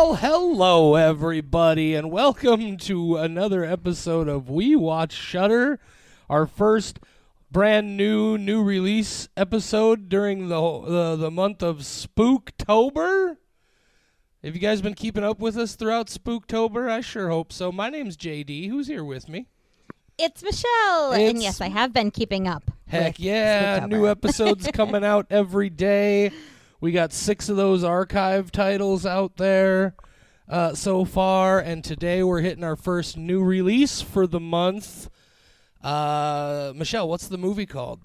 Well, hello, everybody, and welcome to another episode of We Watch Shudder, our first brand new release episode during the month of Spooktober. Have you guys been keeping up with us throughout Spooktober? I sure hope so. My name's JD. Who's here with me? It's Michelle, and yes, I have been keeping up. Heck yeah, new episodes coming out every day. We got 6 of those archive titles out there so far, and today we're hitting our first new release for the month. Michelle, what's the movie called?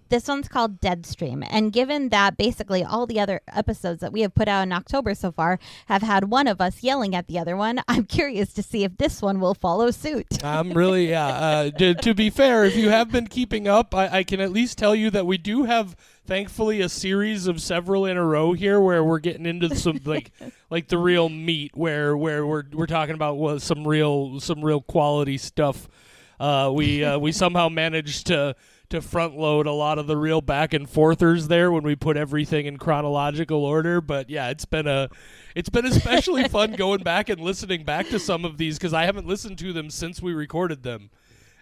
This one's called Deadstream, and given that basically all the other episodes that we have put out in October so far have had one of us yelling at the other one, I'm curious to see if this one will follow suit. I'm really, to be fair, if you have been keeping up, I can at least tell you that we do have, thankfully, a series of several in a row here where we're getting into some like the real meat, where we're talking about some real quality stuff. We somehow managed to front load a lot of the real back and forthers there when we put everything in chronological order. But yeah, it's been especially fun going back and listening back to some of these because I haven't listened to them since we recorded them.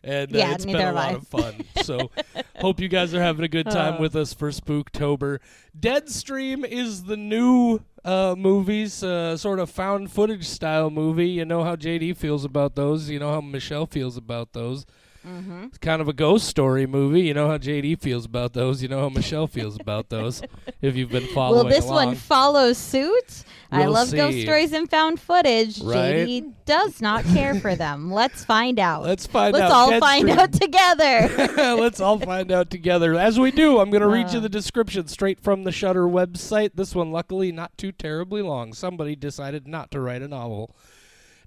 And it's been a lot of fun. So hope you guys are having a good time with us for Spooktober. Deadstream is the new movies, sort of found footage style movie. You know how JD feels about those. You know how Michelle feels about those. Mm-hmm. It's kind of a ghost story movie. You know how JD feels about those. You know how Michelle feels about those. If you've been following Will this along. One follow suit? I love see. Ghost stories and found footage. Right? JD does not care for them. Let's find out. Let's all find out together. Let's all find out together. As we do, I'm going to read you the description straight from the Shudder website. This one, luckily, not too terribly long. Somebody decided not to write a novel.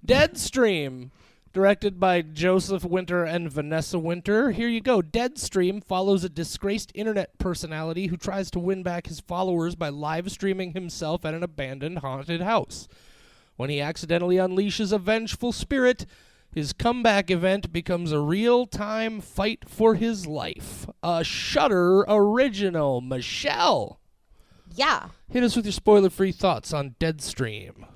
Deadstream. Directed by Joseph Winter and Vanessa Winter. Here you go. Deadstream follows a disgraced internet personality who tries to win back his followers by live streaming himself at an abandoned haunted house. When he accidentally unleashes a vengeful spirit, his comeback event becomes a real-time fight for his life. A Shudder original. Michelle. Yeah. Hit us with your spoiler-free thoughts on Deadstream.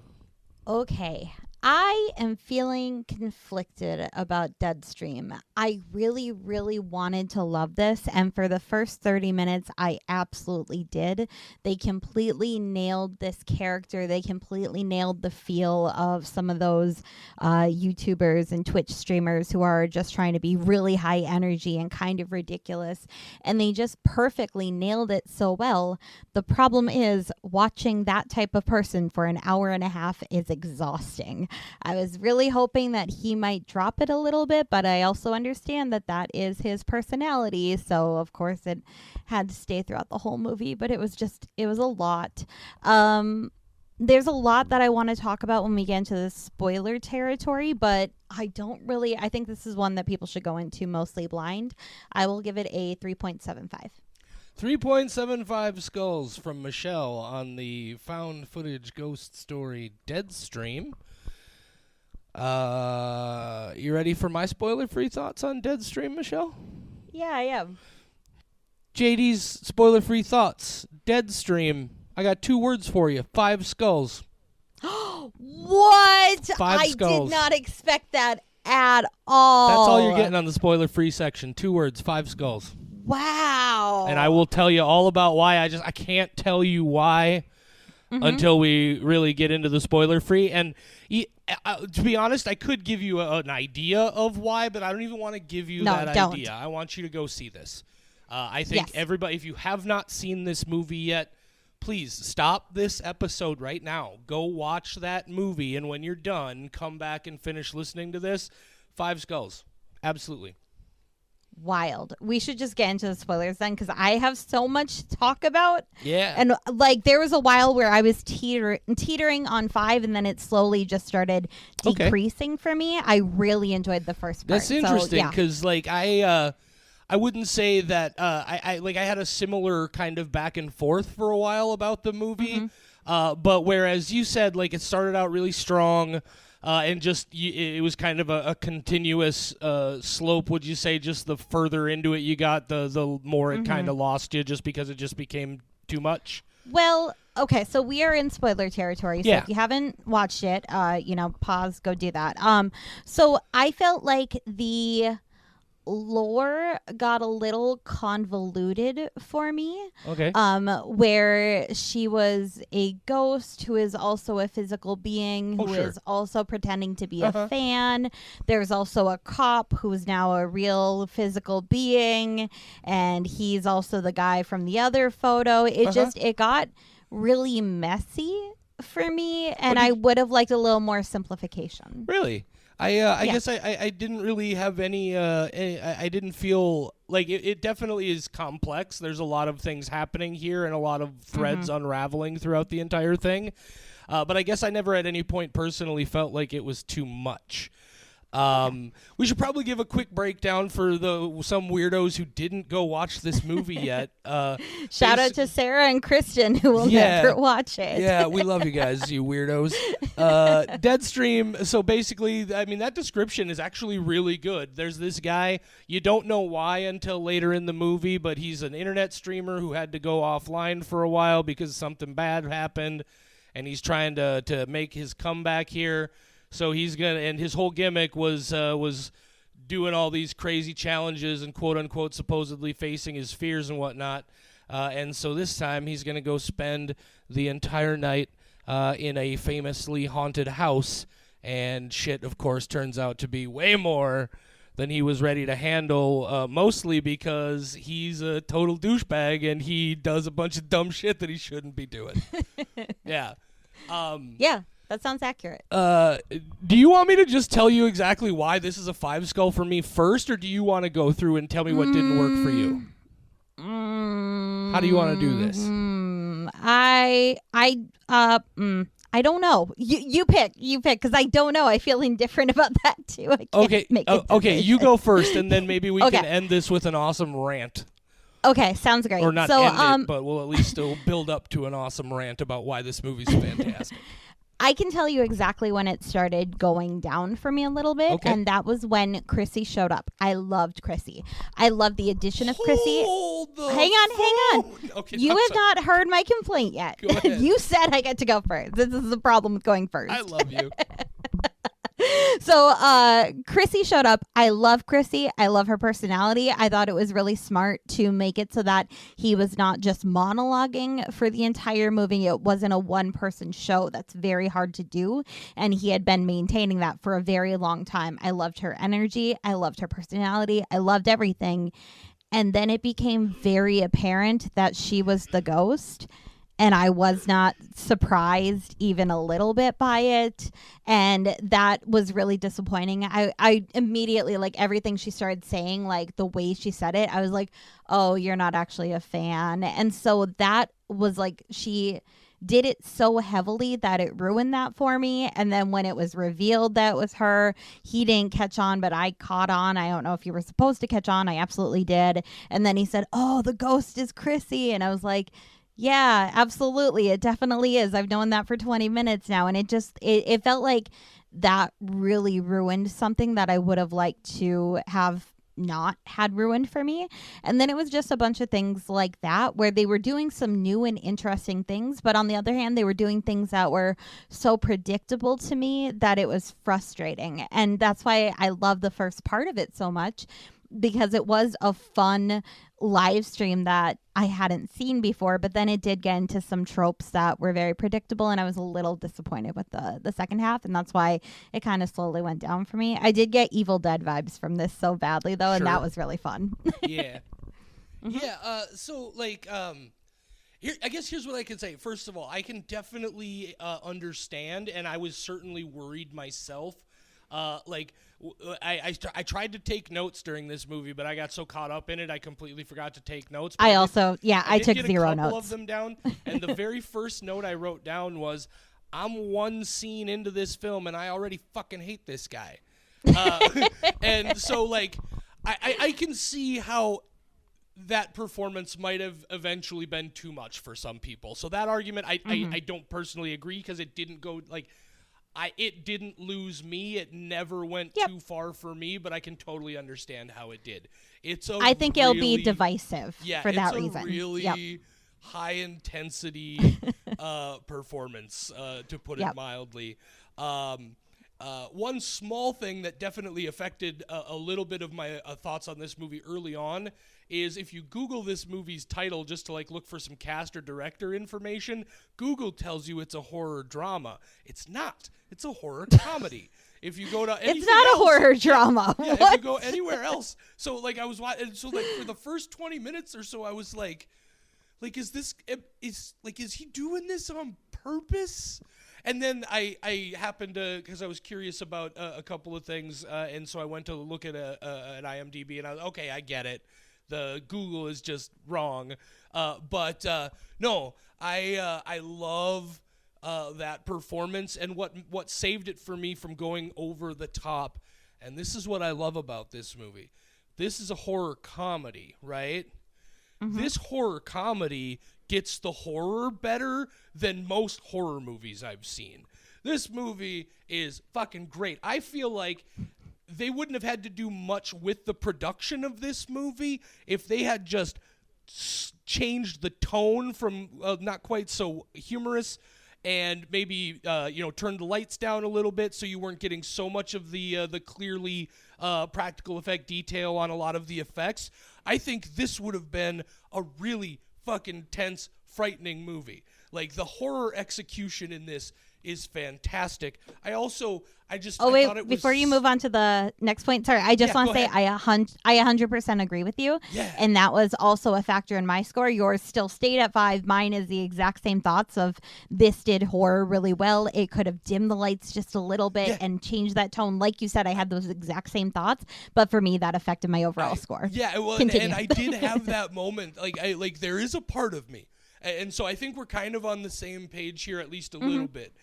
Okay. I am feeling conflicted about Deadstream. I really, really wanted to love this, and for the first 30 minutes, I absolutely did. They completely nailed this character. They completely nailed the feel of some of those YouTubers and Twitch streamers who are just trying to be really high energy and kind of ridiculous, and they just perfectly nailed it so well. The problem is watching that type of person for an hour and a half is exhausting. I was really hoping that he might drop it a little bit, but I also understand that that is his personality. So, of course, it had to stay throughout the whole movie, but it was a lot. There's a lot that I want to talk about when we get into the spoiler territory, but I think this is one that people should go into mostly blind. I will give it a 3.75. 3.75 skulls from Michelle on the found footage ghost story Deadstream. You ready for my spoiler-free thoughts on Deadstream, Michelle? Yeah, I am. JD's spoiler-free thoughts. Deadstream. I got 2 words for you. 5 skulls. What? 5 skulls. I did not expect that at all. That's all you're getting on the spoiler-free section. 2 words, 5 skulls. Wow. And I will tell you all about why. I can't tell you why until we really get into the spoiler-free. And to be honest, I could give you an idea of why, but I don't even want to give you that idea. I want you to go see this. I think everybody, if you have not seen this movie yet, please stop this episode right now. Go watch that movie, and when you're done, come back and finish listening to this. 5 skulls. Absolutely. Wild. We should just get into the spoilers then, because I have so much to talk about. Yeah. And there was a while where I was teetering on 5, and then it slowly just started decreasing for me. I really enjoyed the first part. That's interesting, because I wouldn't say that I had a similar kind of back and forth for a while about the movie. But whereas you said it started out really strong. And just it was kind of a continuous slope, would you say? Just the further into it you got, the more it kind of lost you just because it just became too much? Well, Okay, so we are in spoiler territory. So Yeah. if you haven't watched it, pause, go do that. So I felt like the lore got a little convoluted for me. Okay. Where she was a ghost who is also a physical being who Sure. is also pretending to be Uh-huh. a fan. There's also a cop who is now a real physical being, and he's also the guy from the other photo. It got really messy for me, and I would have liked a little more simplification. Really? I guess I didn't really have any I didn't feel like it definitely is complex. There's a lot of things happening here and a lot of threads unraveling throughout the entire thing. But I guess I never at any point personally felt like it was too much. We should probably give a quick breakdown for some weirdos who didn't go watch this movie yet. Shout out to Sarah and Kristen who will never watch it. Yeah, we love you guys, you weirdos. Deadstream, so basically, I mean, that description is actually really good. There's this guy, you don't know why until later in the movie, but he's an internet streamer who had to go offline for a while because something bad happened, and he's trying to make his comeback here. So and his whole gimmick was doing all these crazy challenges and quote unquote supposedly facing his fears and whatnot. And so this time he's gonna go spend the entire night in a famously haunted house, and shit, of course, turns out to be way more than he was ready to handle. Mostly because he's a total douchebag and he does a bunch of dumb shit that he shouldn't be doing. Yeah. Yeah. That sounds accurate. Do you want me to just tell you exactly why this is a 5 skull for me first, or do you want to go through and tell me what didn't work for you? How do you want to do this? I don't know. You pick because I don't know. I feel indifferent about that too. I can't make a okay. You go first, and then maybe we Okay. can end this with an awesome rant. Okay, sounds great. Or not so, end it, but we'll at least still build up to an awesome rant about why this movie's fantastic. I can tell you exactly when it started going down for me a little bit, and that was when Chrissy showed up. I loved Chrissy. I loved the addition of Chrissy. Hang on. Okay, You have not heard my complaint yet. Go ahead. You said I get to go first. This is the problem with going first. I love you. So Chrissy showed up. I love Chrissy. I love her personality. I thought it was really smart to make it so that he was not just monologuing for the entire movie. It wasn't a one-person show. That's very hard to do. And he had been maintaining that for a very long time. I loved her energy. I loved her personality. I loved everything. And then it became very apparent that she was the ghost. And I was not surprised even a little bit by it. And that was really disappointing. I immediately, like, everything she started saying, like the way she said it, I was like, oh, you're not actually a fan. And so that was like, she did it so heavily that it ruined that for me. And then when it was revealed that it was her, he didn't catch on, but I caught on. I don't know if you were supposed to catch on. I absolutely did. And then he said, oh, the ghost is Chrissy. And I was like, yeah, absolutely. It definitely is. I've known that for 20 minutes now. And it felt like that really ruined something that I would have liked to have not had ruined for me. And then it was just a bunch of things like that where they were doing some new and interesting things. But on the other hand, they were doing things that were so predictable to me that it was frustrating. And that's why I love the first part of it so much, because it was a fun live stream that I hadn't seen before, but then it did get into some tropes that were very predictable, and I was a little disappointed with the second half, and that's why it kind of slowly went down for me. I did get Evil Dead vibes from this so badly, though, and that was really fun. Yeah. Yeah, so, like, I guess here's what I can say. First of all, I can definitely understand, and I was certainly worried myself. I tried to take notes during this movie, but I got so caught up in it, I completely forgot to take notes. But I took did zero a couple notes. of them down, and the very first note I wrote down was, I'm one scene into this film, and I already fucking hate this guy. And so, like, I can see how that performance might have eventually been too much for some people. So that argument, I don't personally agree, because it didn't go, like, it didn't lose me. It never went too far for me, but I can totally understand how it did. I think it'll be divisive for that reason. It's a really high intensity performance, to put Yep. it mildly. One small thing that definitely affected a little bit of my thoughts on this movie early on is if you Google this movie's title just to like look for some cast or director information, Google tells you it's a horror drama. It's not. It's a horror comedy. If you go to anything It's not else, a horror drama. yeah, if What? you go anywhere else. So like I was watching, so like for the first 20 minutes or so I was like is he doing this on purpose? And then I happened to, because I was curious about a couple of things, and so I went to look at an IMDb, and I was okay, I get it. The Google is just wrong, but no, I love that performance, and what saved it for me from going over the top. And this is what I love about this movie. This is a horror comedy, right? Mm-hmm. This horror comedy gets the horror better than most horror movies I've seen. This movie is fucking great. I feel like they wouldn't have had to do much with the production of this movie if they had just changed the tone from not quite so humorous and maybe turned the lights down a little bit so you weren't getting so much of the clearly practical effect detail on a lot of the effects. I think this would have been a really fucking tense, frightening movie. Like, the horror execution in this is fantastic. I thought it was... Before you move on to the next point, sorry, I just want to say I 100% agree with you. Yeah. And that was also a factor in my score. Yours still stayed at 5. Mine is the exact same thoughts of this did horror really well. It could have dimmed the lights just a little bit and changed that tone. Like you said, I had those exact same thoughts, but for me, that affected my overall score. Yeah, well, and I did have that moment. Like there is a part of me. And so I think we're kind of on the same page here, at least a little bit.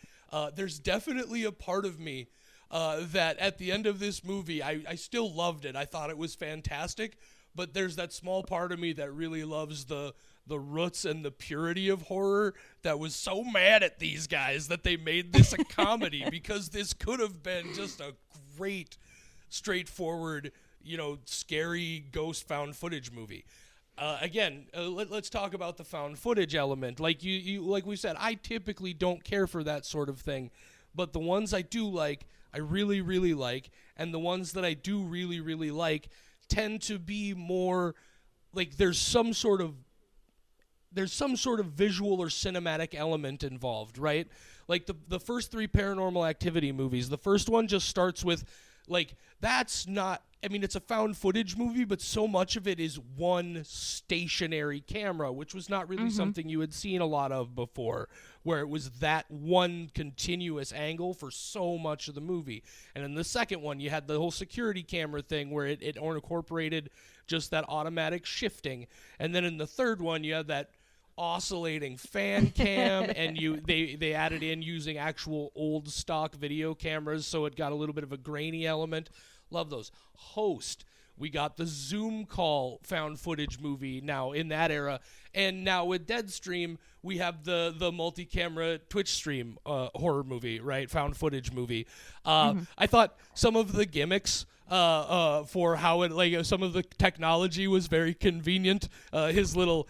There's definitely a part of me that at the end of this movie, I still loved it. I thought it was fantastic. But there's that small part of me that really loves the roots and the purity of horror that was so mad at these guys that they made this a comedy, because this could have been just a great, straightforward, scary ghost found footage movie. Let's talk about the found footage element. Like like we said, I typically don't care for that sort of thing, but the ones I do like, I really, really like, and the ones that I do really, really like tend to be more like there's some sort of visual or cinematic element involved, right? Like the first 3 Paranormal Activity movies, the first one just starts with like, that's not, I mean, it's a found footage movie, but so much of it is one stationary camera, which was not really something you had seen a lot of before, where it was that one continuous angle for so much of the movie. And in the second one, you had the whole security camera thing where it incorporated just that automatic shifting. And then in the third one, you had that oscillating fan cam, and they added in using actual old stock video cameras, so it got a little bit of a grainy element. Love those. Host, we got the Zoom call found footage movie now in that era, and now with Deadstream we have the multi-camera Twitch stream horror movie, right? Found footage movie. I thought some of the gimmicks for how it, like, some of the technology was very convenient. His little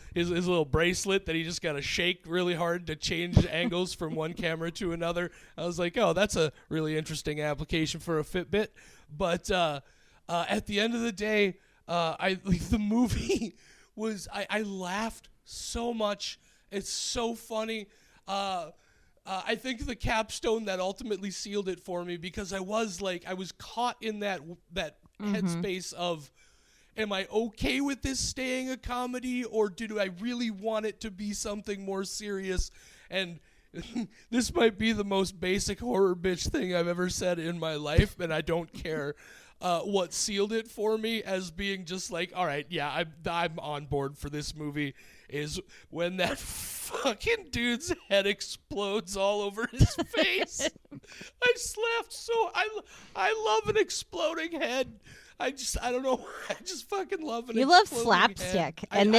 bracelet that he just got to shake really hard to change angles from one camera to another. I was like, oh, that's a really interesting application for a Fitbit. But at the end of the day, the movie was, I laughed so much. It's so funny. I think the capstone that ultimately sealed it for me, because I was caught in that headspace of, am I okay with this staying a comedy, or do I really want it to be something more serious? And this might be the most basic horror bitch thing I've ever said in my life, and I don't care. What sealed it for me as being just like, all right, yeah, I'm on board for this movie, is when that fucking dude's head explodes all over his face. I just laughed so. I love an exploding head. I don't know. I just fucking love an. You love exploding slapstick, head. And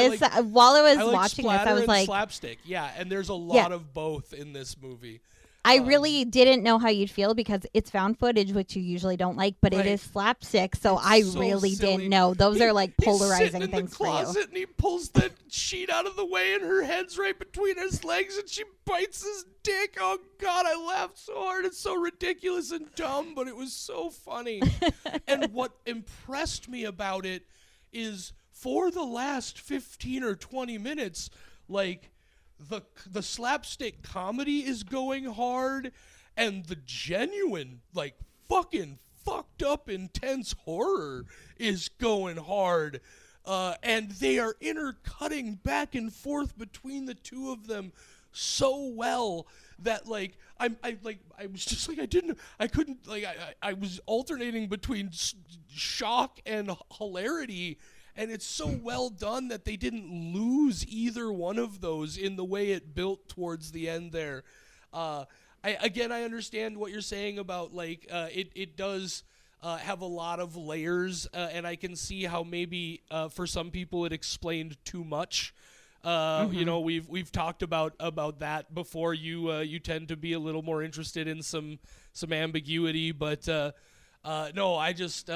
while I was I watching this, I was like, slapstick. Yeah, and there's a lot of both in this movie. I really didn't know how you'd feel because it's found footage, which you usually don't like, but Right. it is slapstick, so It's I so really silly. didn't know. Those are like polarizing he's sitting in things the for you. closet and he pulls the sheet out of the way and her head's right between his legs and she bites his dick. Oh God, I laughed so hard. It's so ridiculous and dumb, but it was so funny. And what impressed me about it is for the last 15 or 20 minutes, like the slapstick comedy is going hard and the genuine like fucking fucked up intense horror is going hard, and they are intercutting back and forth between the two of them so well that like I was just like I couldn't like I was alternating between shock and hilarity, and it's so well done that they didn't lose either one of those in the way it built towards the end there. I understand what you're saying about like it does have a lot of layers, and I can see how maybe for some people it explained too much. You know, we've talked about that before. You tend to be a little more interested in some ambiguity, but no, I just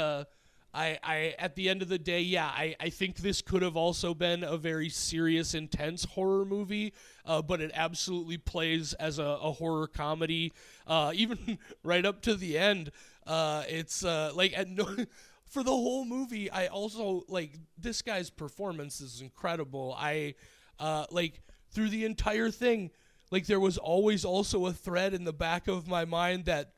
I at the end of the day, yeah, I think this could have also been a very serious, intense horror movie, but it absolutely plays as a horror comedy, even right up to the end. It's like for the whole movie, I also like this guy's performance is incredible. I like through the entire thing, like there was always also a thread in the back of my mind that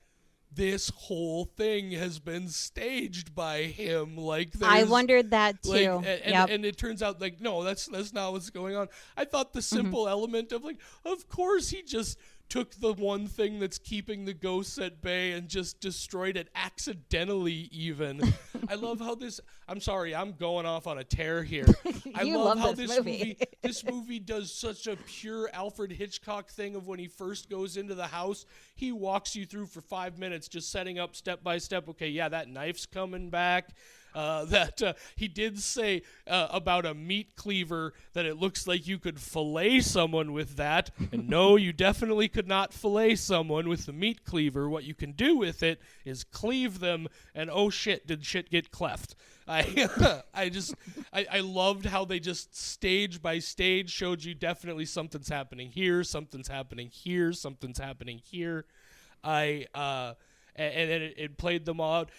this whole thing has been staged by him. Like I wondered that too. Like, and it turns out like no, that's not what's going on. I thought the simple element of like, of course he just took the one thing that's keeping the ghosts at bay and just destroyed it accidentally even. I love how this, I'm sorry, I'm going off on a tear here. I love how this movie does such a pure Alfred Hitchcock thing of when he first goes into the house, he walks you through for 5 minutes just setting up step by step, okay, yeah, that knife's coming back. That he did say about a meat cleaver that it looks like you could fillet someone with that. And no, you definitely could not fillet someone with the meat cleaver. What you can do with it is cleave them, and oh shit, did shit get cleft. I loved how they just stage by stage showed you definitely something's happening here, something's happening here, something's happening here. And it played them all out.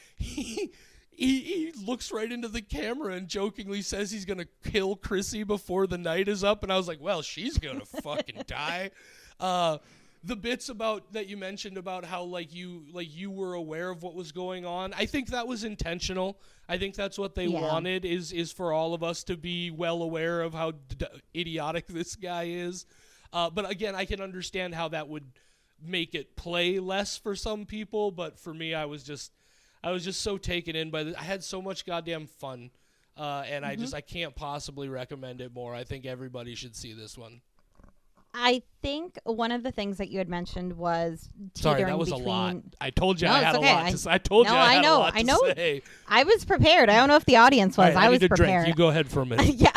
He looks right into the camera and jokingly says he's going to kill Chrissy before the night is up. And I was like, well, she's going to fucking die. The bits about that you mentioned about how like you were aware of what was going on, I think that was intentional. I think that's what they wanted is for all of us to be well aware of how idiotic this guy is. But again, I can understand how that would make it play less for some people. But for me, I was just so taken in by I had so much goddamn fun, and I can't possibly recommend it more. I think everybody should see this one. I think one of the things that you had mentioned was sorry, that was between... a lot. I told you I had okay. a lot to. I told you I had a lot to say. I was prepared. I don't know if the audience was. Right, I was need to prepared. Drink. You go ahead for a minute. Yeah,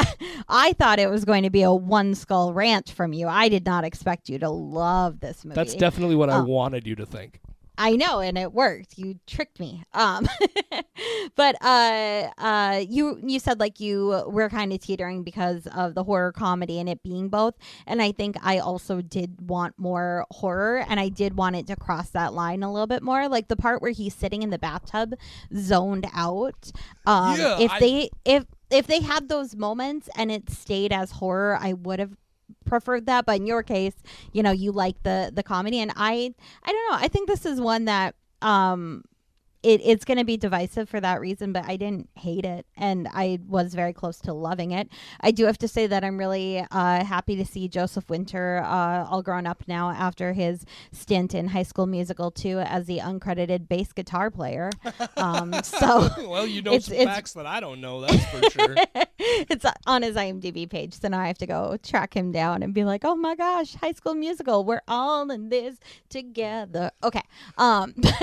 I thought it was going to be a one skull rant from you. I did not expect you to love this movie. That's definitely what I wanted you to think. I know, and it worked. You tricked me. But you said like you were kind of teetering because of the horror comedy and it being both. And I think I also did want more horror, and I did want it to cross that line a little bit more. Like the part where he's sitting in the bathtub, zoned out. If they had those moments and it stayed as horror, I would have preferred that. But in your case, you know, you like the comedy, and I don't know, I think this is one that it's going to be divisive for that reason, but I didn't hate it, and I was very close to loving it. I do have to say that I'm really happy to see Joseph Winter all grown up now after his stint in High School Musical 2 as the uncredited bass guitar player. So well, you know some facts that I don't know, that's for sure. It's on his IMDb page, so now I have to go track him down and be like, oh my gosh, High School Musical, we're all in this together. Okay.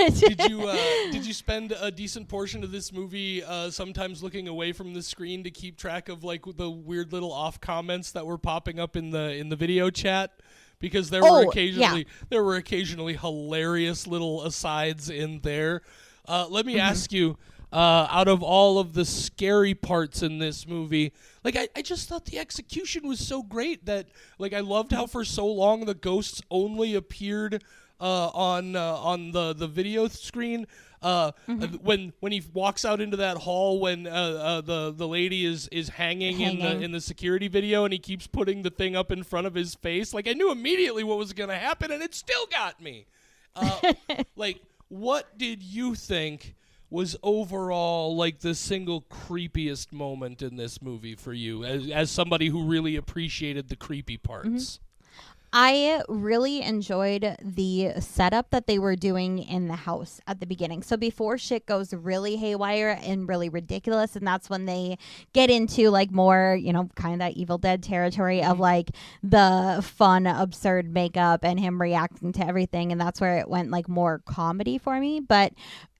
Did you spend a decent portion of this movie sometimes looking away from the screen to keep track of like the weird little off comments that were popping up in the video chat? because there were occasionally hilarious little asides in there. Let me ask you, out of all of the scary parts in this movie, like I just thought the execution was so great that like I loved how for so long the ghosts only appeared on the video screen. When he walks out into that hall when the lady is hanging in the security video and he keeps putting the thing up in front of his face, like I knew immediately what was gonna happen and it still got me. Like, what did you think was overall like the single creepiest moment in this movie for you as somebody who really appreciated the creepy parts? I really enjoyed the setup that they were doing in the house at the beginning. So before shit goes really haywire and really ridiculous, and that's when they get into like more, you know, kind of that Evil Dead territory of like the fun, absurd makeup and him reacting to everything. And that's where it went like more comedy for me. But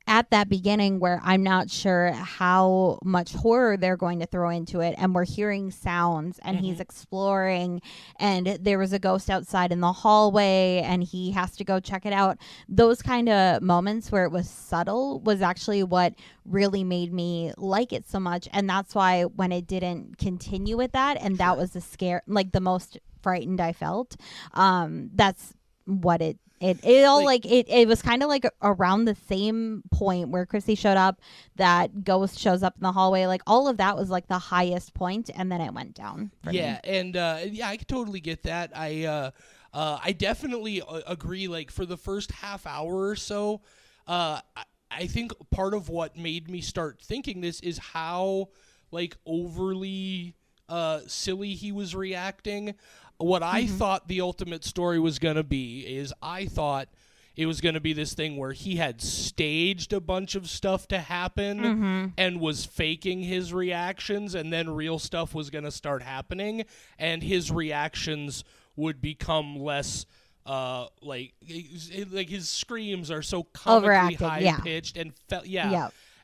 at that beginning where I'm not sure how much horror they're going to throw into it, and we're hearing sounds and he's exploring and there was a ghost outside in the hallway and he has to go check it out. Those kind of moments where it was subtle was actually what really made me like it so much, and that's why when it didn't continue with that and that was the scare, like the most frightened I felt, that's what it all like it was kind of like around the same point where Chrissy showed up, that ghost shows up in the hallway, like all of that was like the highest point, and then it went down for me. And I could totally get that. I definitely agree. Like for the first half hour or so, I think part of what made me start thinking this is how like overly silly he was reacting. What I thought the ultimate story was going to be is I thought it was going to be this thing where he had staged a bunch of stuff to happen and was faking his reactions, and then real stuff was going to start happening, and his reactions would become less like his screams are so comically high-pitched and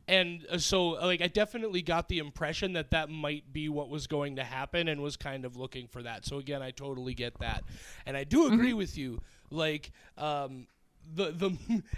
And so, like, I definitely got the impression that that might be what was going to happen and was kind of looking for that. So, again, I totally get that. And I do agree with you. Like, and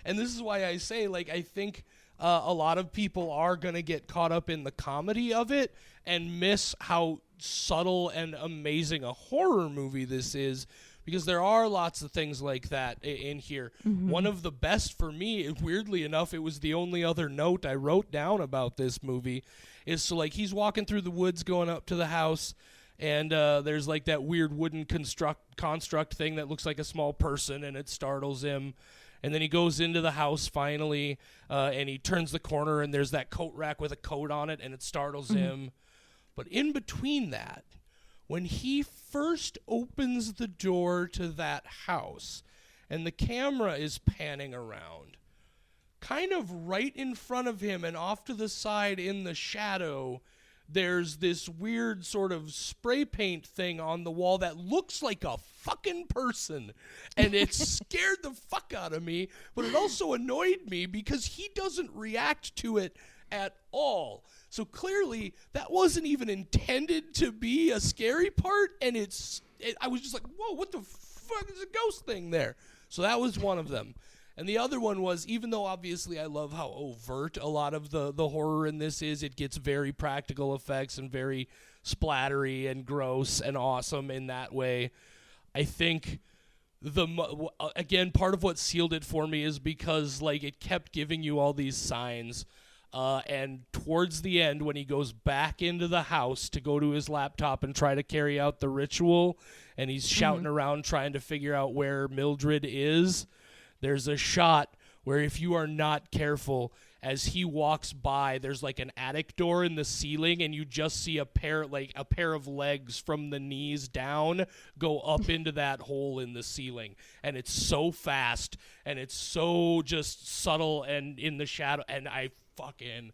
this is why I say, like, I think a lot of people are going to get caught up in the comedy of it and miss how subtle and amazing a horror movie this is. Because there are lots of things like that in here. One of the best for me, weirdly enough, it was the only other note I wrote down about this movie, is so like he's walking through the woods going up to the house, and there's like that weird wooden construct thing that looks like a small person, and it startles him. And then he goes into the house finally, and he turns the corner, and there's that coat rack with a coat on it, and it startles him. But in between that, when he first opens the door to that house and the camera is panning around, kind of right in front of him and off to the side in the shadow, there's this weird sort of spray paint thing on the wall that looks like a fucking person. And it scared the fuck out of me, but it also annoyed me because he doesn't react to it at all. So clearly that wasn't even intended to be a scary part, and I was just like, whoa, what the fuck is a ghost thing there? So that was one of them. And the other one was, even though obviously I love how overt a lot of the horror in this is, it gets very practical effects and very splattery and gross and awesome in that way. I think again, part of what sealed it for me is because like it kept giving you all these signs. And towards the end, when he goes back into the house to go to his laptop and try to carry out the ritual, and he's shouting around trying to figure out where Mildred is, there's a shot where if you are not careful, as he walks by, there's like an attic door in the ceiling, and you just see a pair of legs from the knees down go up into that hole in the ceiling. And it's so fast, and it's so just subtle and in the shadow, and I fucking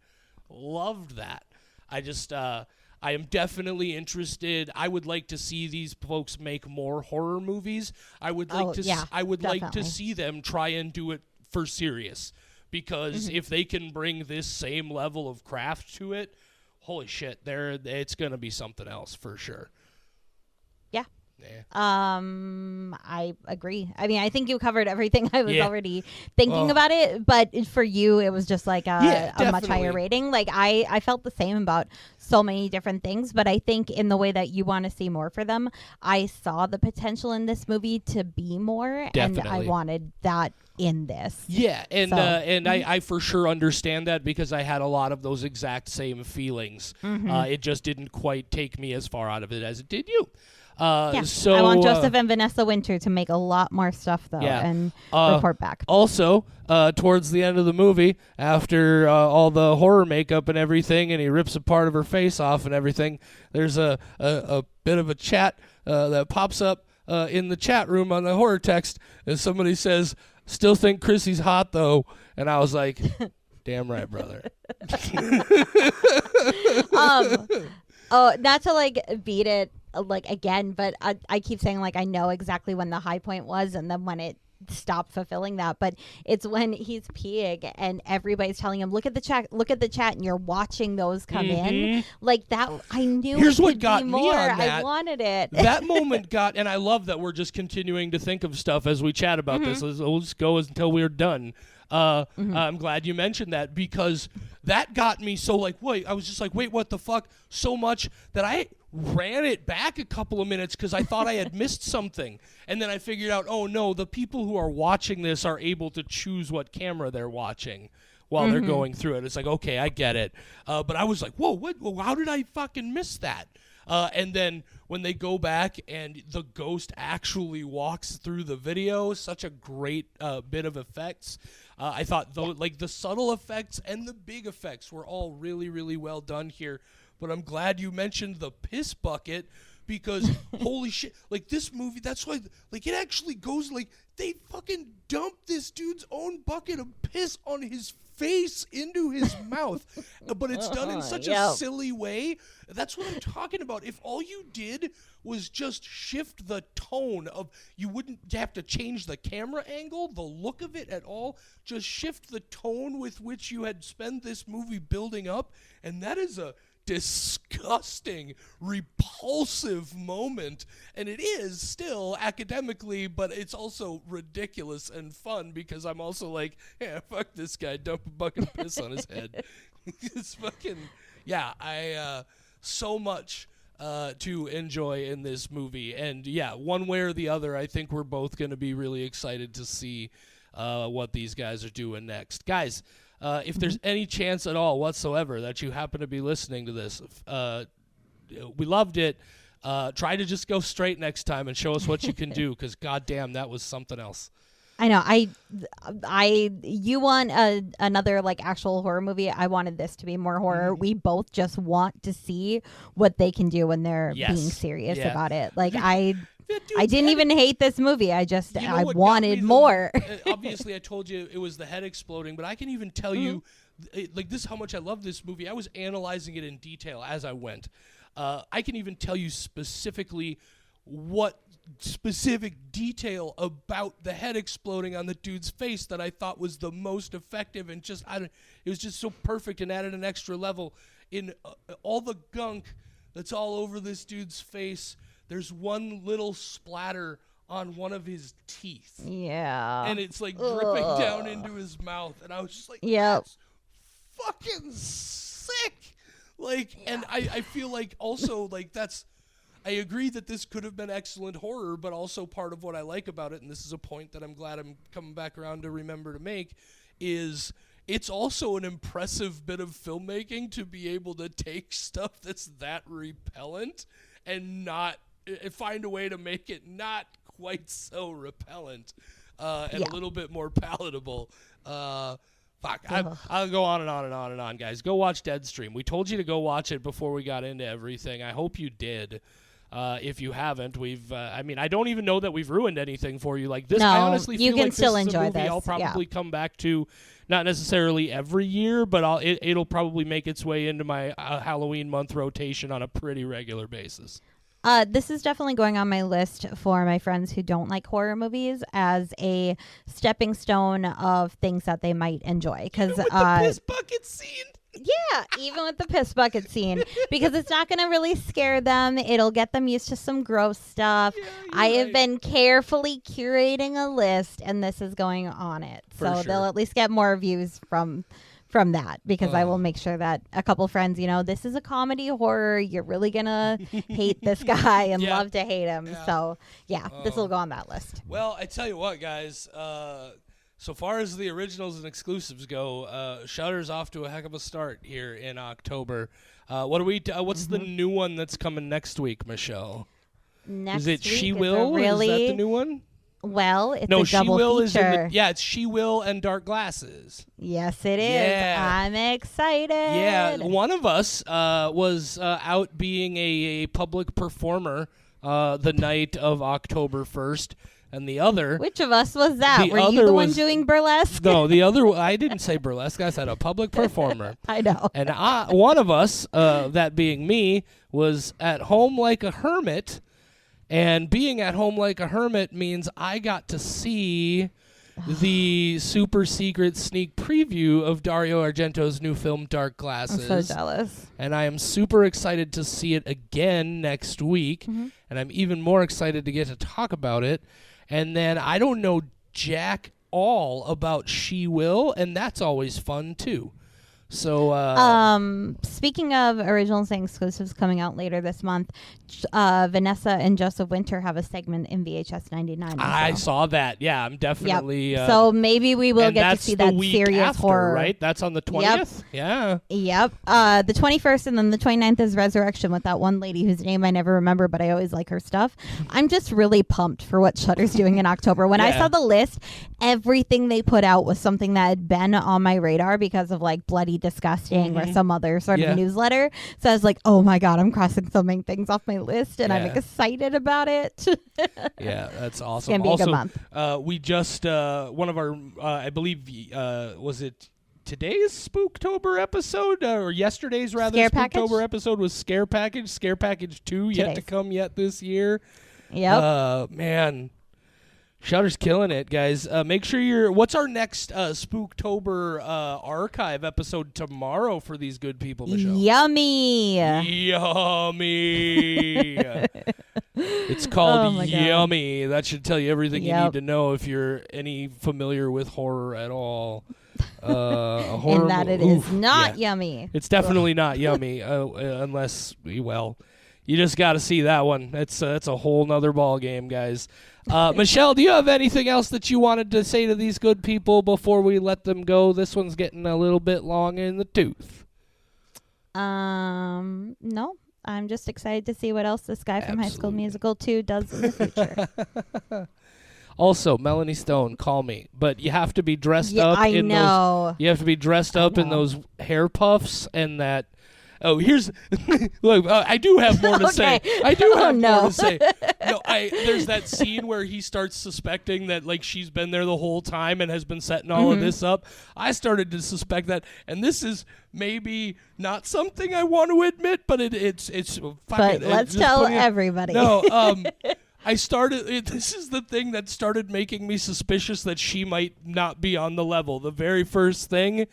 loved that. I am definitely interested. I would like to see these folks make more horror movies. I would like to see them try and do it for serious, because if they can bring this same level of craft to it, holy shit, it's going to be something else for sure. Yeah, I agree. I mean, I think you covered everything I was already thinking Well, about it, but for you, it was just like a much higher definitely. rating. Like I felt the same about so many different things, but I think in the way that you want to see more for them, I saw the potential in this movie to be more, and I Definitely. wanted that in this. Yeah, and So, I for sure understand that because I had a lot of those exact same feelings. It just didn't quite take me as far out of it as it did you. So I want Joseph and Vanessa Winter to make a lot more stuff though, and report back. Also, towards the end of the movie, after all the horror makeup and everything, and he rips a part of her face off and everything, there's a bit of a chat that pops up in the chat room on the horror text, and somebody says, "Still think Chrissy's hot though," and I was like, "Damn right, brother." Not to like beat it like again, but I keep saying like I know exactly when the high point was and then when it stopped fulfilling that, but it's when he's peeing and everybody's telling him look at the chat, and you're watching those come in like that. I knew Here's it what could got be me more. on that. I wanted it. That moment got, and I love that we're just continuing to think of stuff as we chat about this. We'll just go until we're done. I'm glad you mentioned that because that got me so like, wait, I was just like, wait, what the fuck? So much that I ran it back a couple of minutes because I thought I had missed something. And then I figured out, oh no, the people who are watching this are able to choose what camera they're watching while they're going through it. It's like, okay, I get it. But I was like, whoa, what? How did I fucking miss that? And then when they go back and the ghost actually walks through the video, such a great bit of effects. I thought like the subtle effects and the big effects were all really, really well done here. But I'm glad you mentioned the piss bucket because holy shit, like this movie, that's why like it actually goes like they fucking dump this dude's own bucket of piss on his face into his mouth, but it's done in such a silly way. That's what I'm talking about. If all you did was just shift the tone of, you wouldn't have to change the camera angle, the look of it at all, just shift the tone with which you had spent this movie building up, and that is a disgusting, repulsive moment, and it is still academically, but it's also ridiculous and fun because I'm also like, yeah, fuck this guy, dump a bucket of piss on his head. It's fucking, I so much to enjoy in this movie, and one way or the other, I think we're both going to be really excited to see what these guys are doing next, guys. If there's any chance at all whatsoever that you happen to be listening to this, we loved it. Try to just go straight next time and show us what you can do, because goddamn, that was something else. I know. You want another like actual horror movie. I wanted this to be more horror. We both just want to see what they can do when they're being serious about it. Like I didn't even hate this movie. I just I wanted more. Obviously, I told you it was the head exploding, but I can even tell you, like this, how much I love this movie. I was analyzing it in detail as I went. I can even tell you specifically what specific detail about the head exploding on the dude's face that I thought was the most effective, and just it was just so perfect and added an extra level in all the gunk that's all over this dude's face. There's one little splatter on one of his teeth. Yeah. And it's like dripping down into his mouth. And I was just like, that's fucking sick. Like, and I feel like also, like, I agree that this could have been excellent horror, but also part of what I like about it, and this is a point that I'm glad I'm coming back around to remember to make, is it's also an impressive bit of filmmaking to be able to take stuff that's that repellent and not find a way to make it not quite so repellent and a little bit more palatable. I'll go on and on and on and on, guys. Go watch Deadstream. We told you to go watch it before we got into everything. I hope you did. If you haven't, I don't even know that we've ruined anything for you. Like this, no, I honestly you feel can like still this is a enjoy movie this. I'll probably come back to, not necessarily every year, but it'll probably make its way into my Halloween month rotation on a pretty regular basis. This is definitely going on my list for my friends who don't like horror movies as a stepping stone of things that they might enjoy. Because the piss bucket scene. Yeah, even with the piss bucket scene, because it's not going to really scare them. It'll get them used to some gross stuff. Yeah, I you're have right. been carefully curating a list, and this is going on it. For So sure. they'll at least get more views from that, because I will make sure that a couple friends, this is a comedy horror. You're really going to hate this guy and Yeah. love to hate him. Yeah. So, yeah, this will go on that list. Well, I tell you what, guys. So far as the originals and exclusives go, Shudder's off to a heck of a start here in October. What's the new one that's coming next week, Michelle? Next Is it week She is a Will? really, Is that the new one? Well, it's No, a She double Will feature. it's She Will and Dark Glasses. Yes, it is. Yeah. I'm excited. Yeah, one of us was out being a public performer the night of October 1st, and the other... Which of us was that? The Were you other the one was- doing burlesque? No, the other... I didn't say burlesque. I said a public performer. I know. And one of us, that being me, was at home like a hermit. And being at home like a hermit means I got to see the super secret sneak preview of Dario Argento's new film, Dark I'm Glasses. so jealous. And I am super excited to see it again next week. Mm-hmm. And I'm even more excited to get to talk about it. And then I don't know jack all about She Will, and that's always fun too. So, Speaking of originals and exclusives coming out later this month, Vanessa and Joseph Winter have a segment in VHS 99. I also. saw that. Yeah, I'm definitely. Yep. So maybe we will and get to that's see the that week serious after, horror. right? That's on the 20th. Yeah. Yep. The 21st and then the 29th is Resurrection with that one lady whose name I never remember, but I always like her stuff. I'm just really pumped for what Shudder's doing in October. When I Yeah. saw the list, everything they put out was something that had been on my radar because of like Bloody Disgusting or some other sort Yeah. of newsletter. So I was like, oh my God, I'm crossing so many things off my list and I'm Yeah. excited about it. Yeah, that's awesome. It's going to be also, a good month. we just one of our I believe was it today's Spooktober episode or yesterday's rather Scare Spooktober Package? episode was Scare Package 2 yet to Today's. come yet this year. Yep. Man, Shudder's killing it, guys. Make sure what's our next Spooktober archive episode tomorrow for these good people, Michelle? Yummy. Yummy. It's called Oh my God. Yummy. That should tell you everything you Yep. need to know if you're any familiar with horror at all. A horror And that it is not yummy. It's definitely not yummy unless, well, you just got to see that one. That's a whole nother ball game, guys. Michelle, do you have anything else that you wanted to say to these good people before we let them go? This one's getting a little bit long in the tooth. No. I'm just excited to see what else this guy from High School Absolutely. Musical 2 does in the future. Also, Melanie Stone, call me. But you have to be dressed Yeah, up I in know. those. You have to be dressed up in know. those hair puffs and that. Oh, here's look. I do have more to say. Okay. I do Oh, have no. more to say. No, there's that scene where he starts suspecting that like she's been there the whole time and has been setting all of this up. I started to suspect that, and this is maybe not something I want to admit, but it's fuck But it. let's Just tell putting it- everybody. No, this is the thing that started making me suspicious that she might not be on the level. The very first thing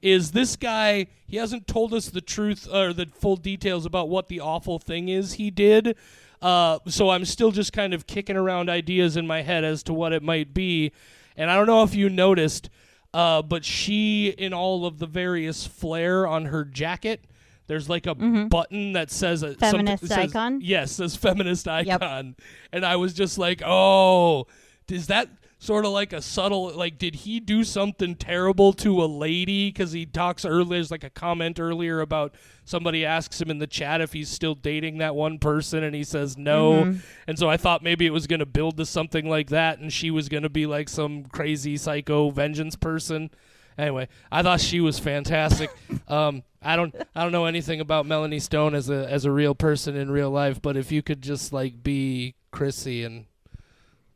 is this guy, he hasn't told us the truth or the full details about what the awful thing is he did. So I'm still just kind of kicking around ideas in my head as to what it might be. And I don't know if you noticed, but she, in all of the various flair on her jacket, there's like a button that says Feminist icon? Yes, says feminist icon. And I was just like, oh, is that sort of like a subtle, like, did he do something terrible to a lady? Because he talks earlier, there's like a comment earlier about somebody asks him in the chat if he's still dating that one person, and he says no. And so I thought maybe it was going to build to something like that, and she was going to be like some crazy psycho vengeance person. Anyway, I thought she was fantastic. I don't know anything about Melanie Stone as a real person in real life, but if you could just like be Chrissy and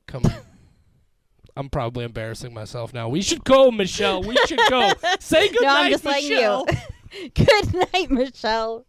come. I'm probably embarrassing myself now. We should go, Michelle. We should go. Say goodnight, No, I'm just Michelle. letting you. Good night, Michelle.